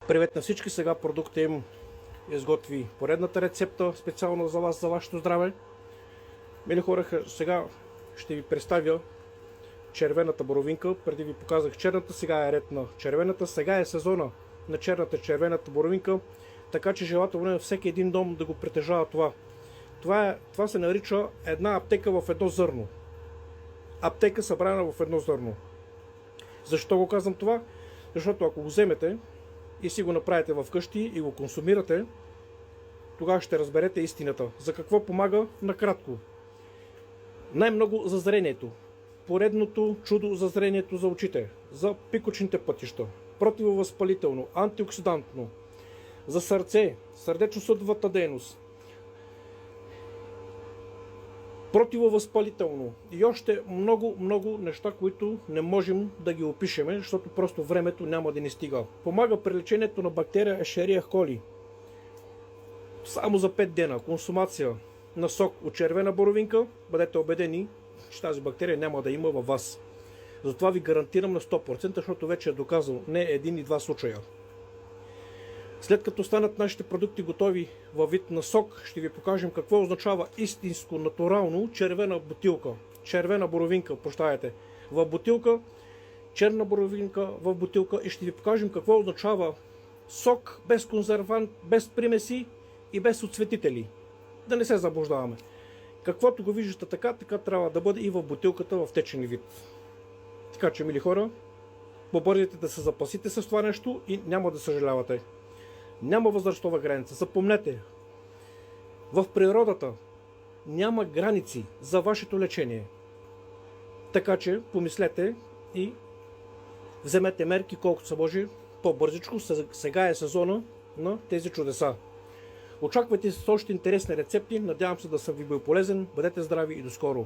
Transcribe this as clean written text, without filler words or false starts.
Привет на всички! Сега продукта им изготви поредната рецепта специално за вас, за вашето здраве. Мили хора, сега ще ви представя червената боровинка. Преди ви показах черната, сега е ред на червената. Сега е сезона на червената боровинка, така че желателно е всеки един дом да го притежава това. Това се нарича една аптека в едно зърно. Аптека събрана в едно зърно. Защо го казвам това? Защото ако го вземете и си го направите вкъщи и го консумирате, тогава ще разберете истината. За какво помага? Накратко. Най-много за зрението. Поредното чудо за зрението за очите. За пикочните пътища. Противовъзпалително, антиоксидантно. За сърце, сърдечно-съдовата дейност. Противовъзпалително и още много неща, които не можем да ги опишеме, защото просто времето няма да ни стига. Помага при лечението на бактерия Escherichia coli. Само за 5 дена консумация на сок от червена боровинка, бъдете убедени, че тази бактерия няма да има във вас. Затова ви гарантирам на 100%, защото вече е доказал не един и два случая. След като станат нашите продукти готови във вид на сок, ще ви покажем какво означава истинско, натурално червена бутилка. Червена боровинка, прощавайте, в бутилка, черна боровинка в бутилка и ще ви покажем какво означава сок без консервант, без примеси и без отцветители. Да не се заблуждаваме. Каквото го виждате така трябва да бъде и в бутилката в течен вид. Така че, мили хора, побързайте да се запасите с това нещо и няма да съжалявате. Няма възрастова граница. Запомнете, в природата няма граници за вашето лечение. Така че помислете и вземете мерки колкото се може по-бързичко. Сега е сезона на тези чудеса. Очаквайте с още интересни рецепти. Надявам се да съм ви бил полезен. Бъдете здрави и до скоро!